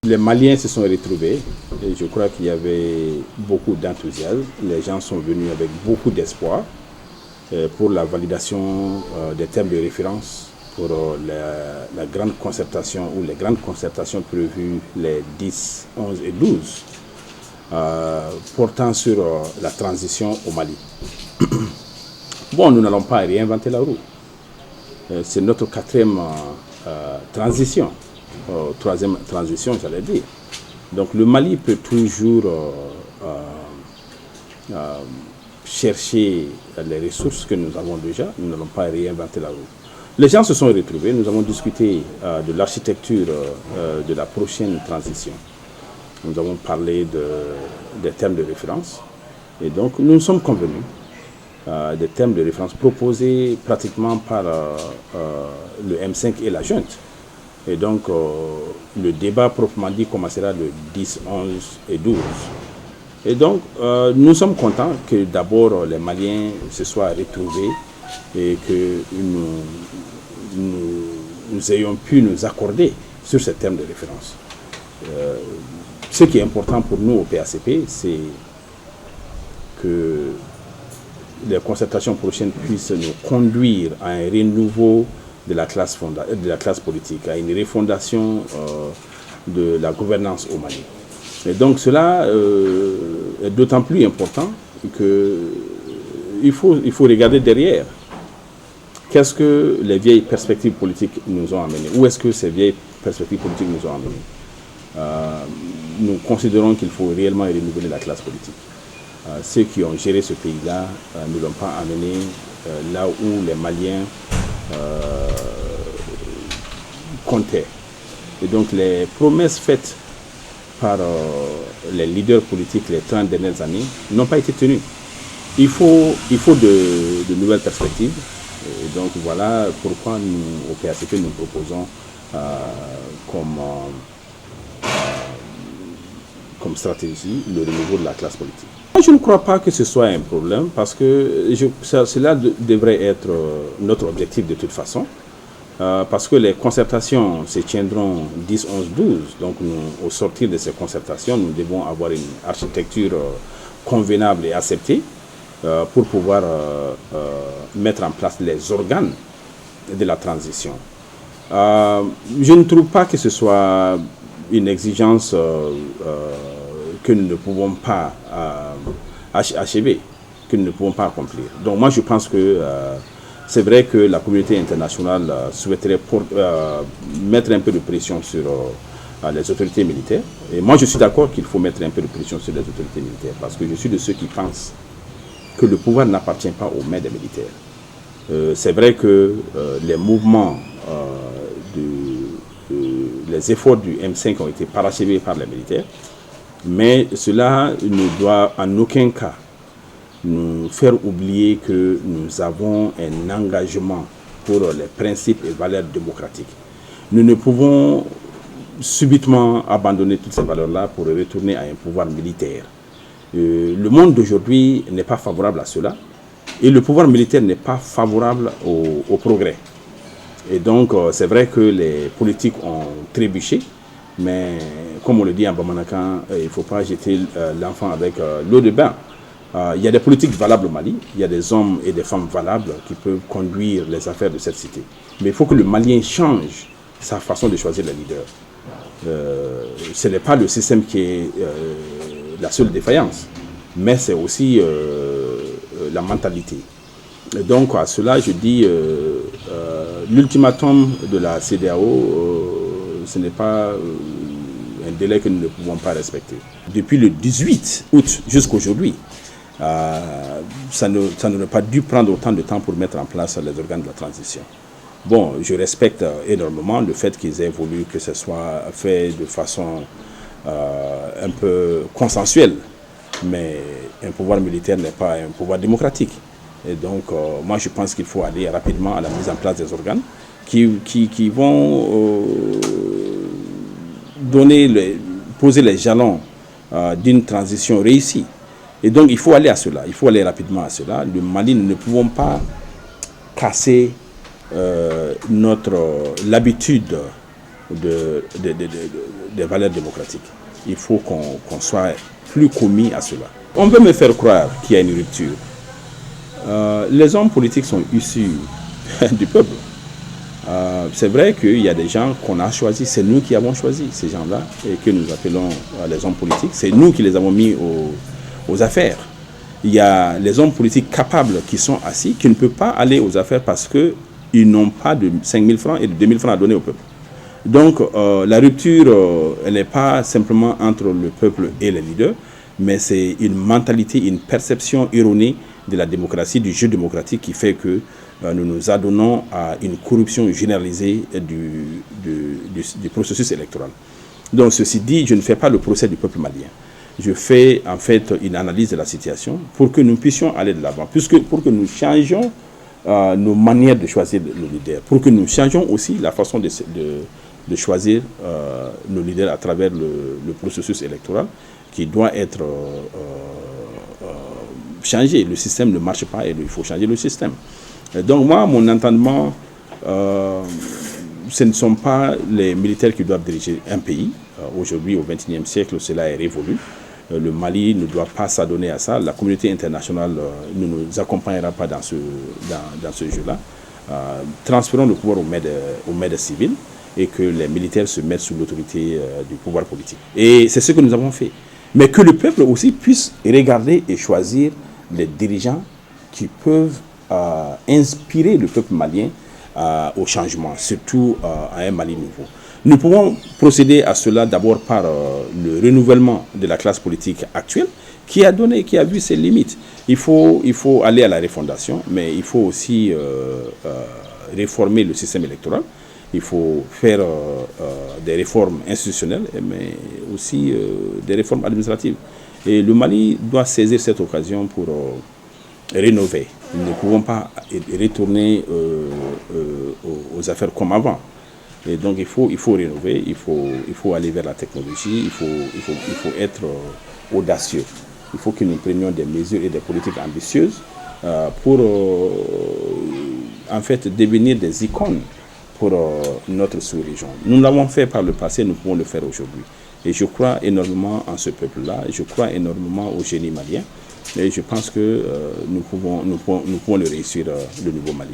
Les Maliens se sont retrouvés et je crois qu'il y avait beaucoup d'enthousiasme. Les gens sont venus avec beaucoup d'espoir pour la validation des termes de référence pour la grande concertation ou les grandes concertations prévues les 10, 11 et 12 portant sur la transition au Mali. Bon, nous n'allons pas réinventer la roue. C'est notre quatrième transition. Troisième transition, j'allais dire. Donc le Mali peut toujours chercher les ressources que nous avons déjà. Nous n'allons pas réinventer la roue. Les gens se sont retrouvés. Nous avons discuté de l'architecture de la prochaine transition. Nous avons parlé des termes de référence. Et donc nous nous sommes convenus des termes de référence proposés pratiquement par le M5 et la junte. Et donc, le débat proprement dit commencera le 10, 11 et 12. Et donc, nous sommes contents que d'abord les Maliens se soient retrouvés et que nous ayons pu nous accorder sur ces termes de référence. Ce qui est important pour nous au PACP, c'est que les concertations prochaines puissent nous conduire à un renouveau de la classe politique, à une refondation de la gouvernance au Mali. Et donc cela est d'autant plus important qu'il faut regarder derrière. Qu'est-ce que les vieilles perspectives politiques nous ont amenés? Où est-ce que ces vieilles perspectives politiques nous ont amenés? Nous considérons qu'il faut réellement renouveler la classe politique. Ceux qui ont géré ce pays-là ne l'ont pas amené là où les Maliens comptaient. Et donc les promesses faites par les leaders politiques les 30 dernières années n'ont pas été tenues. Il faut de nouvelles perspectives. Et donc voilà pourquoi nous, au PACP, nous proposons comme stratégie le renouveau de la classe politique. Je ne crois pas que ce soit un problème parce que cela devrait être notre objectif de toute façon. Parce que les concertations se tiendront 10, 11, 12. Donc au sortir de ces concertations, nous devons avoir une architecture convenable et acceptée pour pouvoir mettre en place les organes de la transition. Je ne trouve pas que ce soit une exigence que nous ne pouvons pas achever, que nous ne pouvons pas accomplir. Donc moi je pense que c'est vrai que la communauté internationale souhaiterait mettre un peu de pression sur les autorités militaires. Et moi je suis d'accord qu'il faut mettre un peu de pression sur les autorités militaires parce que je suis de ceux qui pensent que le pouvoir n'appartient pas aux mains des militaires. C'est vrai que les mouvements, les efforts du M5 ont été parachevés par les militaires, mais cela ne doit en aucun cas nous faire oublier que nous avons un engagement pour les principes et valeurs démocratiques. Nous ne pouvons subitement abandonner toutes ces valeurs-là pour retourner à un pouvoir militaire. Le monde d'aujourd'hui n'est pas favorable à cela et le pouvoir militaire n'est pas favorable au progrès. Et donc, c'est vrai que les politiques ont trébuché, mais comme on le dit en Bamanakan, il ne faut pas jeter l'enfant avec l'eau de bain. Il y a des politiques valables au Mali, il y a des hommes et des femmes valables qui peuvent conduire les affaires de cette cité. Mais il faut que le Malien change sa façon de choisir les leaders. Ce n'est pas le système qui est la seule défaillance, mais c'est aussi la mentalité. Et donc à cela, je dis, l'ultimatum de la CEDEAO, ce n'est pas un délai que nous ne pouvons pas respecter. Depuis le 18 août jusqu'à aujourd'hui, ça n'aurait pas dû prendre autant de temps pour mettre en place les organes de la transition. Bon, je respecte énormément le fait qu'ils aient voulu que ce soit fait de façon un peu consensuelle, mais un pouvoir militaire n'est pas un pouvoir démocratique. Et donc, moi, je pense qu'il faut aller rapidement à la mise en place des organes qui vont poser les jalons d'une transition réussie. Et donc, il faut aller à cela, il faut aller rapidement à cela. Le Mali, nous ne pouvons pas casser l'habitude des valeurs démocratiques. Il faut qu'on soit plus commis à cela. On veut me faire croire qu'il y a une rupture. Les hommes politiques sont issus du peuple. C'est vrai qu'il y a des gens qu'on a choisis, c'est nous qui avons choisi ces gens-là et que nous appelons les hommes politiques. C'est nous qui les avons mis aux affaires. Il y a les hommes politiques capables qui sont assis, qui ne peuvent pas aller aux affaires parce qu'ils n'ont pas de 5 000 francs et de 2 000 francs à donner au peuple. Donc la rupture, elle n'est pas simplement entre le peuple et les leaders, mais c'est une mentalité, une perception erronée de la démocratie, du jeu démocratique qui fait que nous nous adonnons à une corruption généralisée du processus électoral. Donc ceci dit, je ne fais pas le procès du peuple malien. Je fais en fait une analyse de la situation pour que nous puissions aller de l'avant, pour que nous changions nos manières de choisir nos leaders, pour que nous changions aussi la façon de choisir nos leaders à travers le processus électoral qui doit être changé. Le système ne marche pas et il faut changer le système. Et donc moi, mon entendement, ce ne sont pas les militaires qui doivent diriger un pays. Aujourd'hui, au XXIe siècle, cela est révolu. Le Mali ne doit pas s'adonner à ça. La communauté internationale ne nous accompagnera pas dans ce jeu-là. Transférons le pouvoir aux maîtres civils et que les militaires se mettent sous l'autorité du pouvoir politique. Et c'est ce que nous avons fait. Mais que le peuple aussi puisse regarder et choisir les dirigeants qui peuvent inspirer le peuple malien au changement, surtout à un Mali nouveau. Nous pouvons procéder à cela d'abord par le renouvellement de la classe politique actuelle qui a vu ses limites. Il faut aller à la refondation, mais il faut aussi réformer le système électoral. Il faut faire des réformes institutionnelles, mais aussi des réformes administratives. Et le Mali doit saisir cette occasion pour rénover. Nous ne pouvons pas retourner aux affaires comme avant. Et donc il faut rénover, il faut aller vers la technologie, il faut être audacieux. Il faut que nous prenions des mesures et des politiques ambitieuses pour en fait devenir des icônes pour notre sous-région. Nous l'avons fait par le passé, nous pouvons le faire aujourd'hui. Et je crois énormément en ce peuple-là, je crois énormément au génie malien. Et je pense que nous pouvons le réussir, le nouveau Mali.